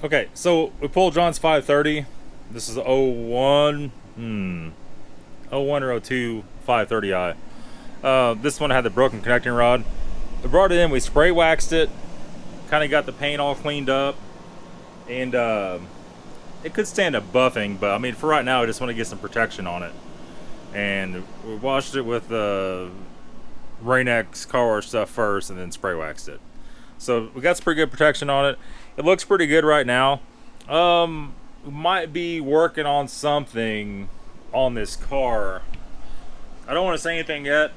Okay, so we pulled John's 530. This is 01 or 02 530i. This one had the broken connecting rod. We brought it in, we spray waxed it, kind of got the paint all cleaned up, and it could stand up buffing, but I mean for right now I just want to get some protection on it. And we washed it with Rain-X car wash stuff first and then spray waxed it. So we got some pretty good protection on it. It looks pretty good right now. We might be working on something on this car. I don't want to say anything yet.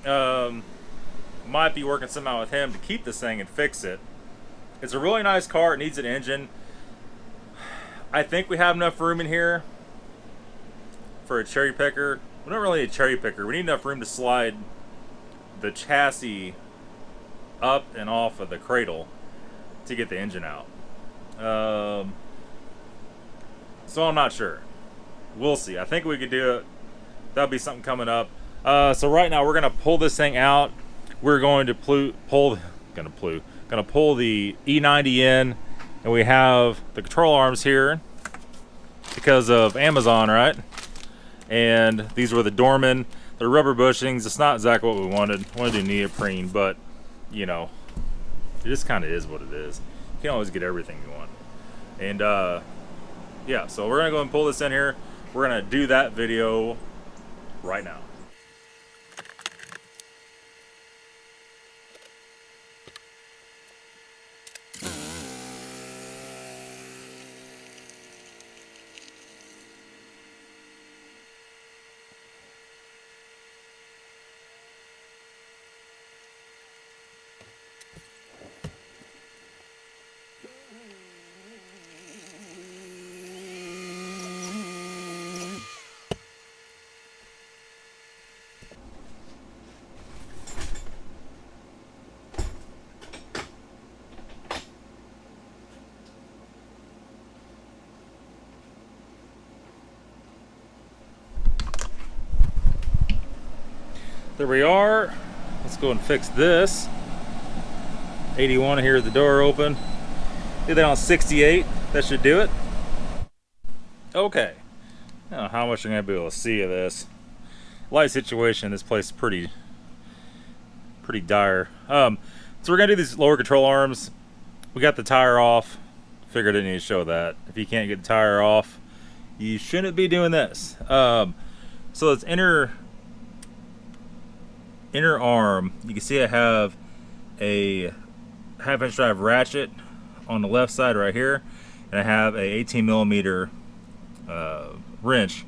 Might be working somehow with him to keep this thing and fix it. It's a really nice car. It needs an engine. I think we have enough room in here for a cherry picker. We're not really a cherry picker. We need enough room to slide the chassis up and off of the cradle to get the engine out. So I'm not sure. We'll see. I think we could do it. That'll be something coming up. So right now we're gonna pull this thing out. We're going to pull the E90 in, and we have the control arms here because of Amazon, right? And these were the Dorman. They're rubber bushings. It's not exactly what we wanted. I wanted to do neoprene, but you know, it just kind of is what it is. You can't always get everything you want. And yeah, so we're gonna go and pull this in here. We're gonna do that video right now. There we are. Let's go and fix this. 81 here, the door open. Did that on 68. That should do it. Okay. I don't know how much I'm gonna be able to see of this. Light situation in this place is pretty dire. So we're gonna do these lower control arms. We got the tire off. Figured I didn't need to show that. If you can't get the tire off, you shouldn't be doing this. So it's inner arm. You can see I have a 1/2 inch drive ratchet on the left side right here, and I have a 18 millimeter wrench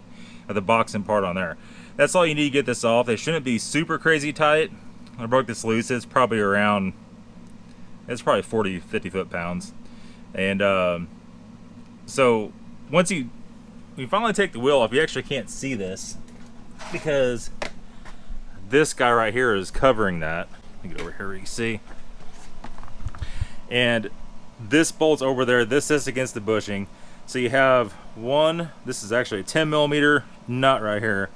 at the boxing part on there. That's all you need to get this off. They shouldn't be super crazy tight. When I broke this loose, it's probably 40-50 foot-pounds. And so once you finally take the wheel off, you actually can't see this because this guy right here is covering that. Let me get over here where you can see. And this bolt's over there. This is against the bushing. So you have one, this is actually a 10 millimeter nut right here.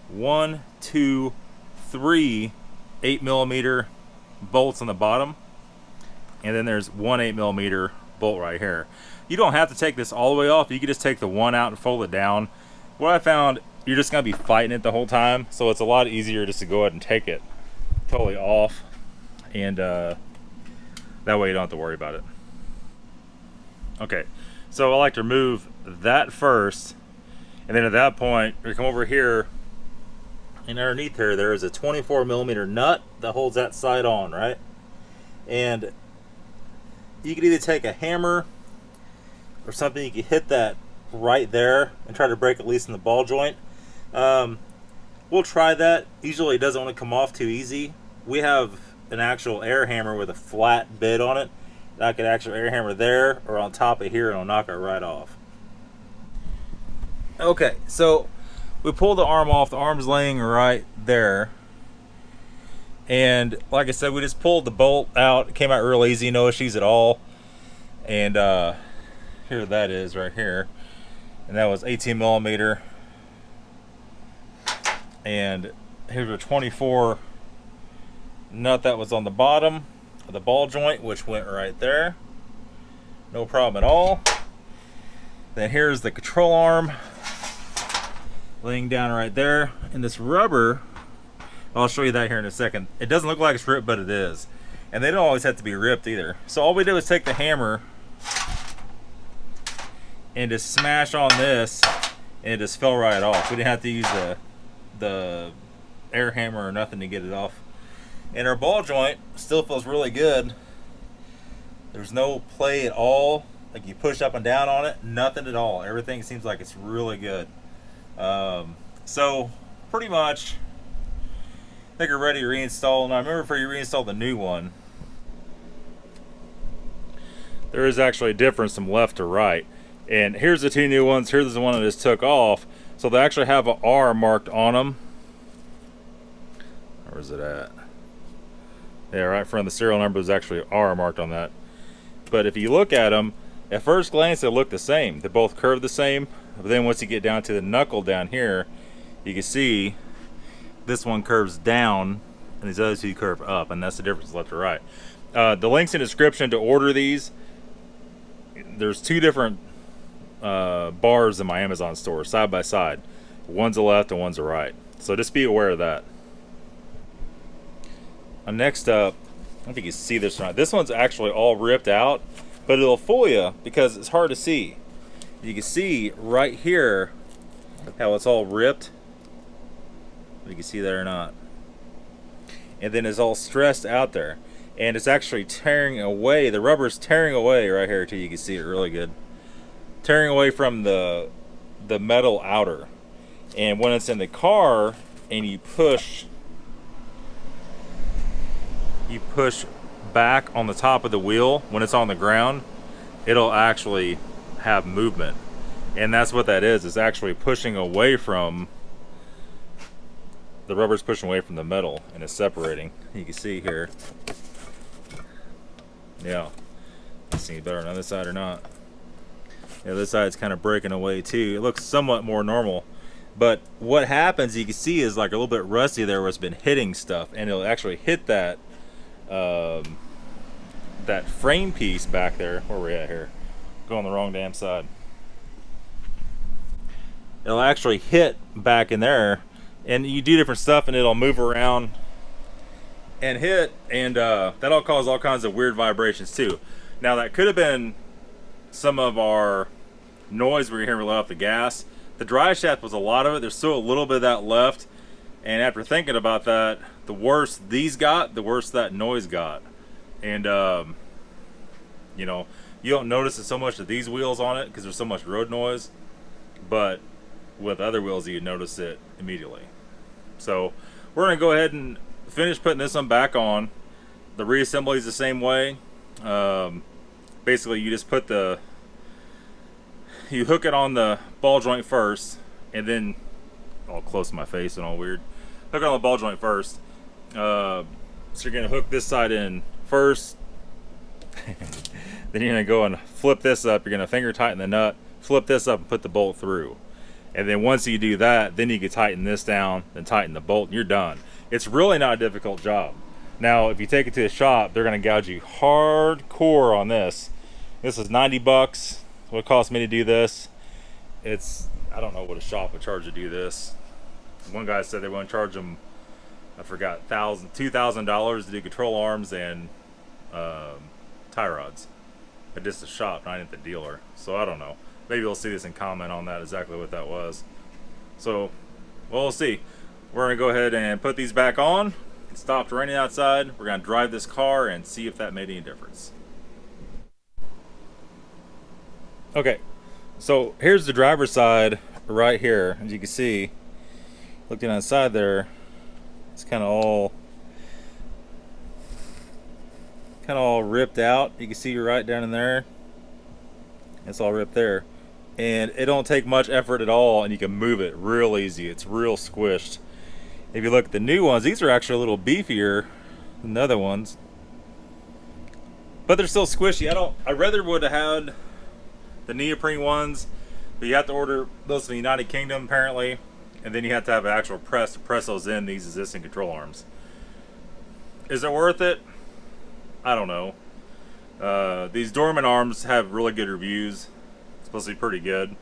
1, 2, 3 8 millimeter bolts on the bottom. And then there's one 8 millimeter bolt right here. You don't have to take this all the way off. You can just take the one out and fold it down. What I found, you're just gonna be fighting it the whole time, so it's a lot easier just to go ahead and take it totally off, and that way you don't have to worry about it. Okay, so I like to remove that first, and then at that point we come over here, and underneath here there is a 24 millimeter nut that holds that side on, right? And you can either take a hammer or something. You can hit that right there and try to break at least in the ball joint. We'll try that. Usually it doesn't want to come off too easy. We have an actual air hammer with a flat bit on it. I could actually air hammer there or on top of here and it'll knock it right off. Okay, so we pull the arm off. The arm's laying right there. And like I said, we just pulled the bolt out. It came out real easy, no issues at all. And here that is right here. And that was 18 millimeter. And here's a 24 nut that was on the bottom of the ball joint, which went right there. No problem at all. Then here's the control arm laying down right there. And this rubber, I'll show you that here in a second. It doesn't look like it's ripped, but it is. And they don't always have to be ripped either. So all we do is take the hammer and just smash on this, and it just fell right off. We didn't have to use the air hammer or nothing to get it off. And our ball joint still feels really good. There's no play at all. Like you push up and down on it, nothing at all. Everything seems like it's really good. So pretty much, I think we're ready to reinstall. Now remember, before you reinstall the new one, there is actually a difference from left to right. And here's the two new ones. Here's the one that just took off. So they actually have an R marked on them. Where is it at? Yeah, right in front of the serial number is actually R marked on that. But if you look at them, at first glance they look the same. They both curve the same. But then once you get down to the knuckle down here, you can see this one curves down and these other two curve up, and that's the difference left to right. The links in the description to order these. There's two different bars in my Amazon store, side by side. One's a left and one's a right. So just be aware of that. Next up, I don't know if you can see this or not. This one's actually all ripped out, but it'll fool you because it's hard to see. You can see right here how it's all ripped. If you can see that or not. And then it's all stressed out there. And it's actually tearing away. The rubber's tearing away right here too. You can see it really good. Tearing away from the metal outer. And when it's in the car and you push back on the top of the wheel, when it's on the ground, it'll actually have movement. And that's what that is. It's actually pushing away from, the rubber's pushing away from the metal and it's separating. You can see here. Yeah. See better on the other side or not? Yeah, this side's kind of breaking away too. It looks somewhat more normal. But what happens, you can see, is like a little bit rusty there where it's been hitting stuff, and it'll actually hit that that frame piece back there. Where we're at here? Going the wrong damn side. It'll actually hit back in there, and you do different stuff and it'll move around and hit, and that'll cause all kinds of weird vibrations too. Now that could have been some of our noise we were hearing off the gas. The dry shaft was a lot of it. There's still a little bit of that left, and after thinking about that, the worse these got, the worse that noise got. And you know, you don't notice it so much with these wheels on it because there's so much road noise, but with other wheels you notice it immediately. So we're gonna go ahead and finish putting this one back on. The reassembly is the same way. Basically you just put you hook it on the ball joint first, and then all close to my face and all weird. Hook it on the ball joint first. So you're gonna hook this side in first. Then you're gonna go and flip this up. You're gonna finger tighten the nut, flip this up, and put the bolt through. And then once you do that, then you can tighten this down, then tighten the bolt, and you're done. It's really not a difficult job. Now, if you take it to the shop, they're gonna gouge you hardcore on this. This is 90 bucks. What it cost me to do this. It's, I don't know what a shop would charge to do this. One guy said they want to charge them, I forgot, $2,000 to do control arms and tie rods. But just a shop, not at the dealer. So I don't know. Maybe you'll see this and comment on that, exactly what that was. So, well, we'll see. We're going to go ahead and put these back on. It stopped raining outside. We're going to drive this car and see if that made any difference. Okay, so here's the driver's side right here. As you can see, looking on the side there, it's kind of all ripped out. You can see right down in there. It's all ripped there. And it don't take much effort at all, and you can move it real easy. It's real squished. If you look at the new ones, these are actually a little beefier than the other ones. But they're still squishy. I rather would have had the neoprene ones, but you have to order those from the United Kingdom apparently, and then you have to have an actual press to press those in these existing control arms. Is it worth it? I don't know. These Dorman arms have really good reviews. supposed to be pretty good.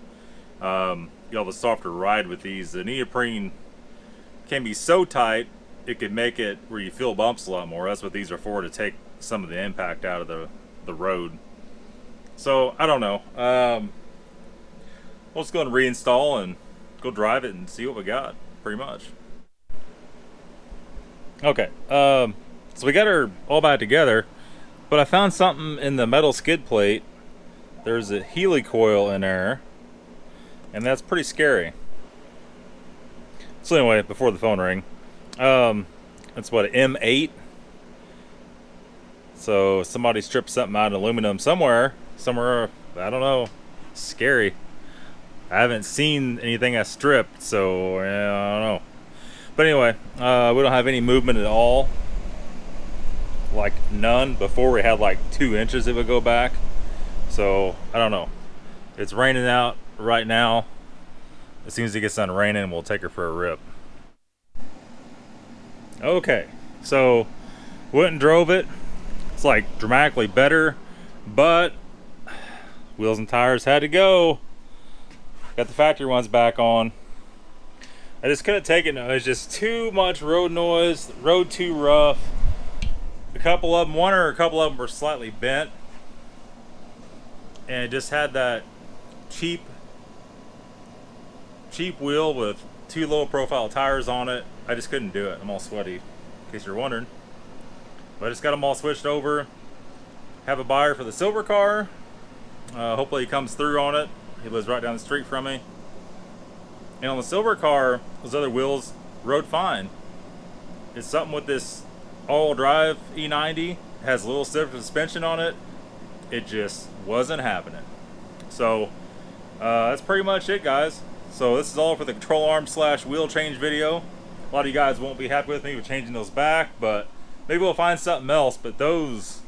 You'll have a softer ride with these. The neoprene can be so tight it could make it where you feel bumps a lot more. That's what these are for, to take some of the impact out of the road. So I don't know. We'll just go and reinstall and go drive it and see what we got, pretty much. Okay, so we got her all back together, but I found something in the metal skid plate. There's a helicoil in there, and that's pretty scary. So anyway, before the phone rang, that's what, an M8. So somebody stripped something out of aluminum somewhere, I don't know. Scary. I haven't seen anything that's stripped, so yeah, I don't know. But anyway, we don't have any movement at all. Like none. Before we had like 2 inches it would go back. So I don't know. It's raining out right now. As soon as it gets done raining, we'll take her for a rip. Okay, so went and drove it. It's like dramatically better, but wheels and tires had to go. Got the factory ones back on. I just couldn't take it. It was just too much road noise, road too rough. A couple of them were slightly bent, and it just had that cheap wheel with 2 low profile tires on it. I just couldn't do it. I'm all sweaty, in case you're wondering. But I just got them all switched over. Have a buyer for the silver car. Hopefully he comes through on it. He lives right down the street from me. And on the silver car, those other wheels rode fine. It's something with this all-wheel drive E90. It has a little stiff suspension on it. It just wasn't happening. So that's pretty much it, guys. So this is all for the control arm / wheel change video. A lot of you guys won't be happy with me with changing those back, but maybe we'll find something else. But those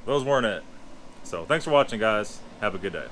weren't it. So thanks for watching, guys. Have a good day.